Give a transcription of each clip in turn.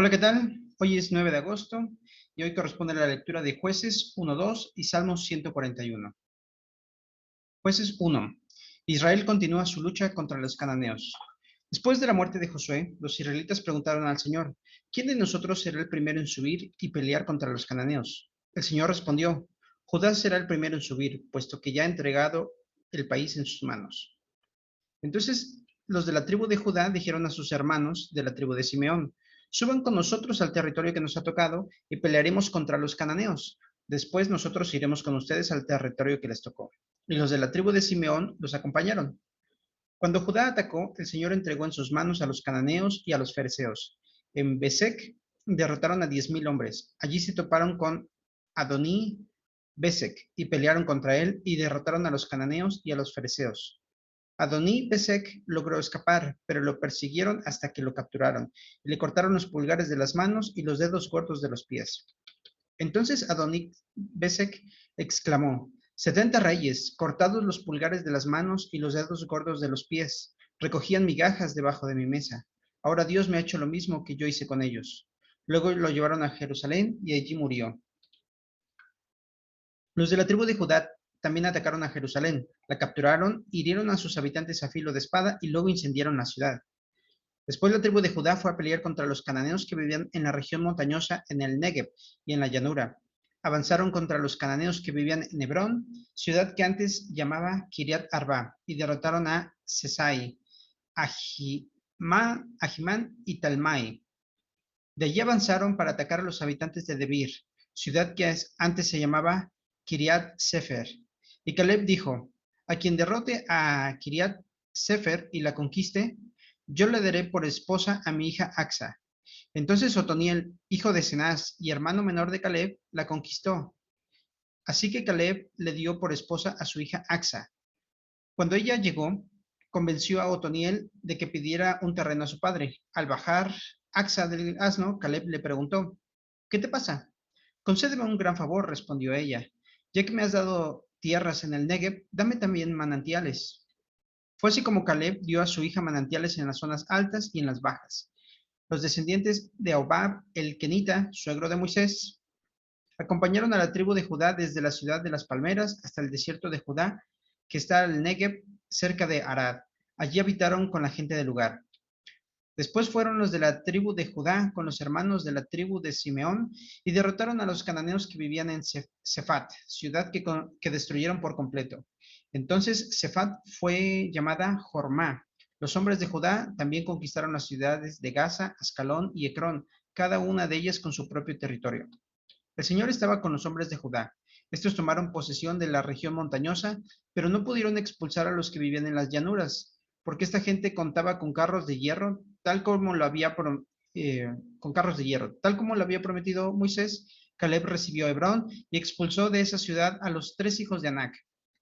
Hola, ¿qué tal? Hoy es 9 de agosto y hoy corresponde la lectura de Jueces 1:2 y Salmos 141. Jueces 1. Israel continúa su lucha contra los cananeos. Después de la muerte de Josué, los israelitas preguntaron al Señor: ¿quién de nosotros será el primero en subir y pelear contra los cananeos? El Señor respondió: Judá será el primero en subir, puesto que ya ha entregado el país en sus manos. Entonces los de la tribu de Judá dijeron a sus hermanos de la tribu de Simeón: suban con nosotros al territorio que nos ha tocado y pelearemos contra los cananeos. Después nosotros iremos con ustedes al territorio que les tocó. Y los de la tribu de Simeón los acompañaron. Cuando Judá atacó, el Señor entregó en sus manos a los cananeos y a los fereceos. En Besek derrotaron a 10,000 hombres. Allí se toparon con Adoní Besek y pelearon contra él y derrotaron a los cananeos y a los fereceos. Adoní-Besek logró escapar, pero lo persiguieron hasta que lo capturaron y le cortaron los pulgares de las manos y los dedos gordos de los pies. Entonces Adoní-Besek exclamó: 70 reyes, cortados los pulgares de las manos y los dedos gordos de los pies, recogían migajas debajo de mi mesa. Ahora Dios me ha hecho lo mismo que yo hice con ellos. Luego lo llevaron a Jerusalén y allí murió. Los de la tribu de Judá también atacaron a Jerusalén, la capturaron, hirieron a sus habitantes a filo de espada y luego incendiaron la ciudad. Después la tribu de Judá fue a pelear contra los cananeos que vivían en la región montañosa en el Negev y en la llanura. Avanzaron contra los cananeos que vivían en Hebrón, ciudad que antes llamaba Kiriat Arba, y derrotaron a Sesai, Ahimán y Talmai. De allí avanzaron para atacar a los habitantes de Debir, ciudad que antes se llamaba Kiriat Sefer. Y Caleb dijo: a quien derrote a Kiriat Sefer y la conquiste, yo le daré por esposa a mi hija Axa. Entonces Otoniel, hijo de Cenaz y hermano menor de Caleb, la conquistó. Así que Caleb le dio por esposa a su hija Axa. Cuando ella llegó, convenció a Otoniel de que pidiera un terreno a su padre. Al bajar Axa del asno, Caleb le preguntó: ¿qué te pasa? Concédeme un gran favor, respondió ella. Ya que me has dado tierras en el Negev, dame también manantiales. Fue así como Caleb dio a su hija manantiales en las zonas altas y en las bajas. Los descendientes de Hobab, el kenita, suegro de Moisés, acompañaron a la tribu de Judá desde la ciudad de las palmeras hasta el desierto de Judá, que está al Negev, cerca de Arad. Allí habitaron con la gente del lugar. Después fueron los de la tribu de Judá con los hermanos de la tribu de Simeón y derrotaron a los cananeos que vivían en Sefat, ciudad que destruyeron por completo. Entonces Sefat fue llamada Jormá. Los hombres de Judá también conquistaron las ciudades de Gaza, Ascalón y Ecrón, cada una de ellas con su propio territorio. El Señor estaba con los hombres de Judá. Estos tomaron posesión de la región montañosa, pero no pudieron expulsar a los que vivían en las llanuras, porque esta gente contaba con carros de hierro, tal como lo había con carros de hierro, tal como lo había prometido Moisés. Caleb recibió Hebrón y expulsó de esa ciudad a los 3 hijos de Anac.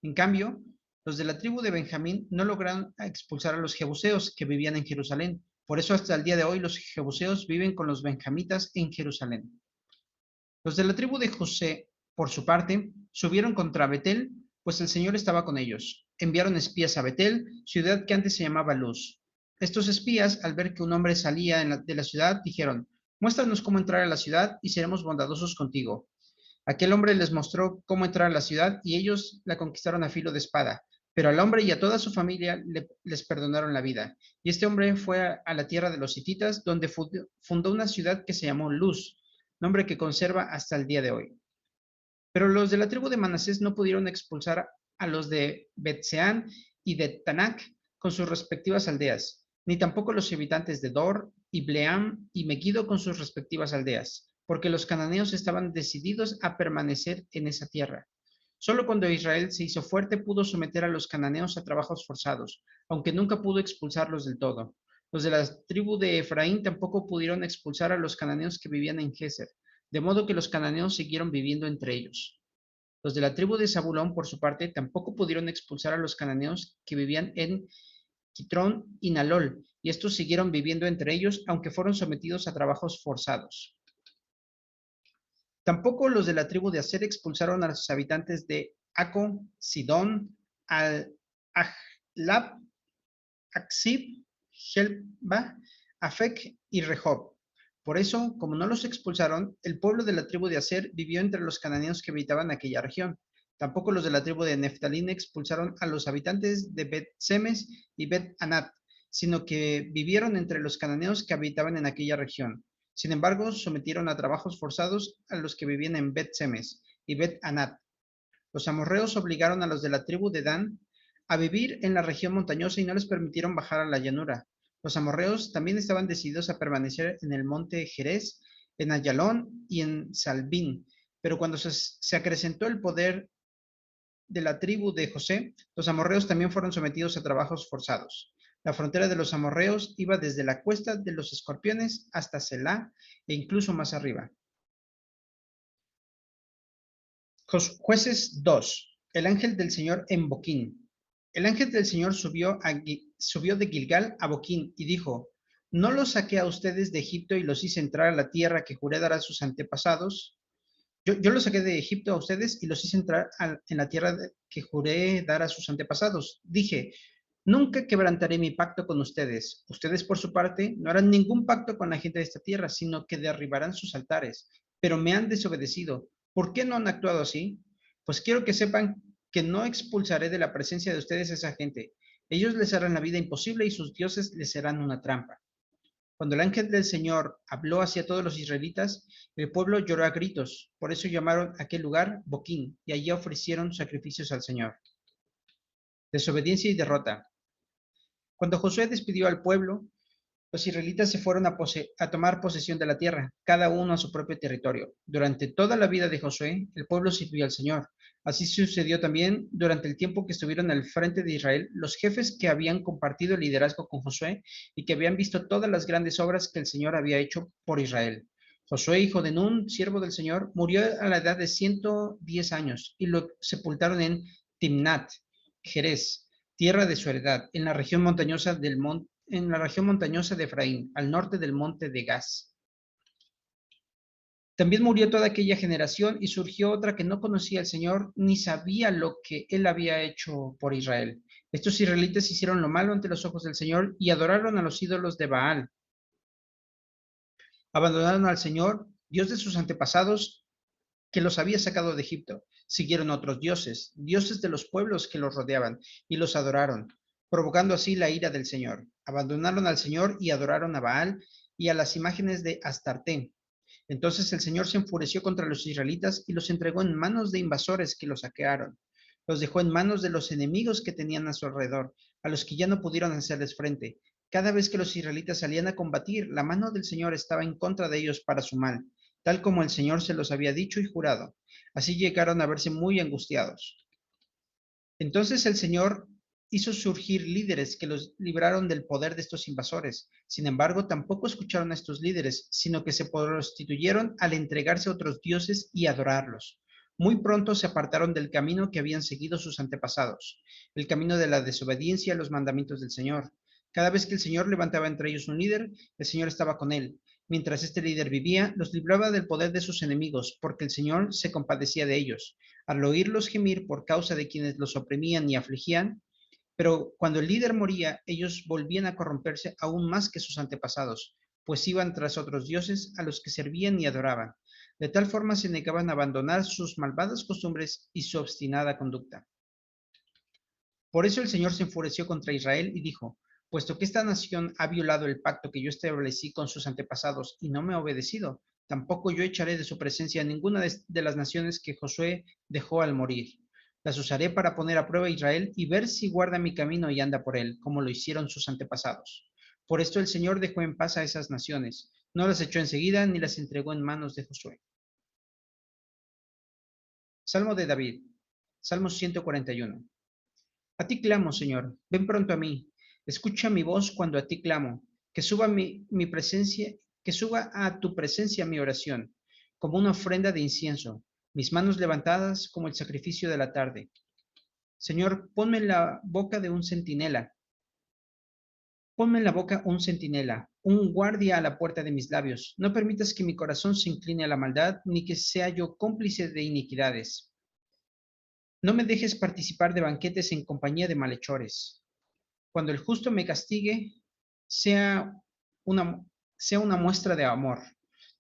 En cambio, los de la tribu de Benjamín no lograron expulsar a los jebuseos que vivían en Jerusalén. Por eso hasta el día de hoy los jebuseos viven con los benjamitas en Jerusalén. Los de la tribu de José, por su parte, subieron contra Betel, pues el Señor estaba con ellos. Enviaron espías a Betel, ciudad que antes se llamaba Luz. Estos espías, al ver que un hombre salía de la ciudad, dijeron: muéstranos cómo entrar a la ciudad y seremos bondadosos contigo. Aquel hombre les mostró cómo entrar a la ciudad y ellos la conquistaron a filo de espada. Pero al hombre y a toda su familia les perdonaron la vida. Y este hombre fue a la tierra de los hititas, donde fundó una ciudad que se llamó Luz, nombre que conserva hasta el día de hoy. Pero los de la tribu de Manasés no pudieron expulsar a los de Betseán y de Tanac con sus respectivas aldeas, ni tampoco los habitantes de Dor y Bleam y Megiddo con sus respectivas aldeas, porque los cananeos estaban decididos a permanecer en esa tierra. Solo cuando Israel se hizo fuerte pudo someter a los cananeos a trabajos forzados, aunque nunca pudo expulsarlos del todo. Los de la tribu de Efraín tampoco pudieron expulsar a los cananeos que vivían en Geser, de modo que los cananeos siguieron viviendo entre ellos. Los de la tribu de Zabulón, por su parte, tampoco pudieron expulsar a los cananeos que vivían en Quitrón y Nalol, y estos siguieron viviendo entre ellos, aunque fueron sometidos a trabajos forzados. Tampoco los de la tribu de Aser expulsaron a los habitantes de Aco, Sidón, Al-Ahlab, Aksib, Helba, Afek y Rehob, Por eso, como no los expulsaron, el pueblo de la tribu de Aser vivió entre los cananeos que habitaban aquella región. Tampoco los de la tribu de Neftalí expulsaron a los habitantes de Bet-Semes y Bet-Anat, sino que vivieron entre los cananeos que habitaban en aquella región. Sin embargo, sometieron a trabajos forzados a los que vivían en Bet-Semes y Bet-Anat. Los amorreos obligaron a los de la tribu de Dan a vivir en la región montañosa y no les permitieron bajar a la llanura. Los amorreos también estaban decididos a permanecer en el monte Jerez, en Ayalón y en Salbín, pero cuando se acrecentó el poder de la tribu de José, los amorreos también fueron sometidos a trabajos forzados. La frontera de los amorreos iba desde la cuesta de los escorpiones hasta Selá e incluso más arriba. Jueces 2. El ángel del Señor en Boquín. El ángel del Señor subió de Gilgal a Boquín y dijo, ¿no los saqué a ustedes de Egipto y los hice entrar a la tierra que juré dar a sus antepasados? Yo los saqué de Egipto a ustedes y los hice entrar en la tierra que juré dar a sus antepasados. Dije, nunca quebrantaré mi pacto con ustedes. Ustedes, por su parte, no harán ningún pacto con la gente de esta tierra, sino que derribarán sus altares. Pero me han desobedecido. ¿Por qué no han actuado así? Pues quiero que sepan que no expulsaré de la presencia de ustedes a esa gente. Ellos les harán la vida imposible y sus dioses les serán una trampa. Cuando el ángel del Señor habló hacia todos los israelitas, el pueblo lloró a gritos. Por eso llamaron a aquel lugar Boquín, y allí ofrecieron sacrificios al Señor. Desobediencia y derrota. Cuando Josué despidió al pueblo, los israelitas se fueron a tomar posesión de la tierra, cada uno a su propio territorio. Durante toda la vida de Josué, el pueblo sirvió al Señor. Así sucedió también durante el tiempo que estuvieron al frente de Israel los jefes que habían compartido el liderazgo con Josué y que habían visto todas las grandes obras que el Señor había hecho por Israel. Josué, hijo de Nun, siervo del Señor, murió a la edad de 110 años y lo sepultaron en Timnat, Jerez, tierra de su heredad, en la región montañosa de Efraín, al norte del monte de Gaz. También murió toda aquella generación y surgió otra que no conocía al Señor ni sabía lo que él había hecho por Israel. Estos israelitas hicieron lo malo ante los ojos del Señor y adoraron a los ídolos de Baal. Abandonaron al Señor, Dios de sus antepasados, que los había sacado de Egipto. Siguieron otros dioses, dioses de los pueblos que los rodeaban, y los adoraron, provocando así la ira del Señor. Abandonaron al Señor y adoraron a Baal y a las imágenes de Astarte. Entonces el Señor se enfureció contra los israelitas y los entregó en manos de invasores que los saquearon. Los dejó en manos de los enemigos que tenían a su alrededor, a los que ya no pudieron hacerles frente. Cada vez que los israelitas salían a combatir, la mano del Señor estaba en contra de ellos para su mal, tal como el Señor se los había dicho y jurado. Así llegaron a verse muy angustiados. Entonces el Señor hizo surgir líderes que los libraron del poder de estos invasores. Sin embargo, tampoco escucharon a estos líderes, sino que se prostituyeron al entregarse a otros dioses y adorarlos. Muy pronto se apartaron del camino que habían seguido sus antepasados, el camino de la desobediencia a los mandamientos del Señor. Cada vez que el Señor levantaba entre ellos un líder, el Señor estaba con él. Mientras este líder vivía, los libraba del poder de sus enemigos, porque el Señor se compadecía de ellos. Al oírlos gemir por causa de quienes los oprimían y afligían, pero cuando el líder moría, ellos volvían a corromperse aún más que sus antepasados, pues iban tras otros dioses a los que servían y adoraban. De tal forma se negaban a abandonar sus malvadas costumbres y su obstinada conducta. Por eso el Señor se enfureció contra Israel y dijo, puesto que esta nación ha violado el pacto que yo establecí con sus antepasados y no me ha obedecido, tampoco yo echaré de su presencia a ninguna de las naciones que Josué dejó al morir. Las usaré para poner a prueba a Israel y ver si guarda mi camino y anda por él, como lo hicieron sus antepasados. Por esto el Señor dejó en paz a esas naciones, no las echó enseguida ni las entregó en manos de Josué. Salmo de David, Salmo 141. A ti clamo, Señor, ven pronto a mí. Escucha mi voz cuando a ti clamo. Que suba mi presencia, que suba a tu presencia mi oración, como una ofrenda de incienso, mis manos levantadas como el sacrificio de la tarde. Señor, ponme en la boca de un centinela. Ponme en la boca un centinela, un guardia a la puerta de mis labios. No permitas que mi corazón se incline a la maldad, ni que sea yo cómplice de iniquidades. No me dejes participar de banquetes en compañía de malhechores. Cuando el justo me castigue, sea una, sea una muestra de amor.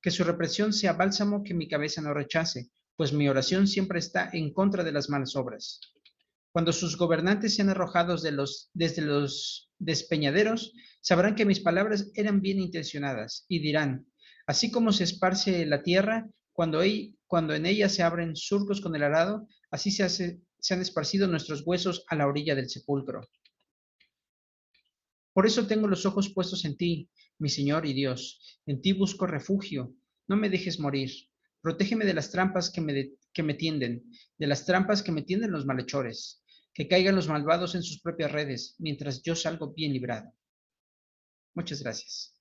Que su represión sea bálsamo que mi cabeza no rechace, pues mi oración siempre está en contra de las malas obras. Cuando sus gobernantes sean arrojados desde los despeñaderos, sabrán que mis palabras eran bien intencionadas y dirán, así como se esparce la tierra, cuando en ella se abren surcos con el arado, así se han esparcido nuestros huesos a la orilla del sepulcro. Por eso tengo los ojos puestos en ti, mi Señor y Dios. En ti busco refugio. No me dejes morir. Protégeme de las trampas que me tienden, de las trampas que me tienden los malhechores. Que caigan los malvados en sus propias redes, mientras yo salgo bien librado. Muchas gracias.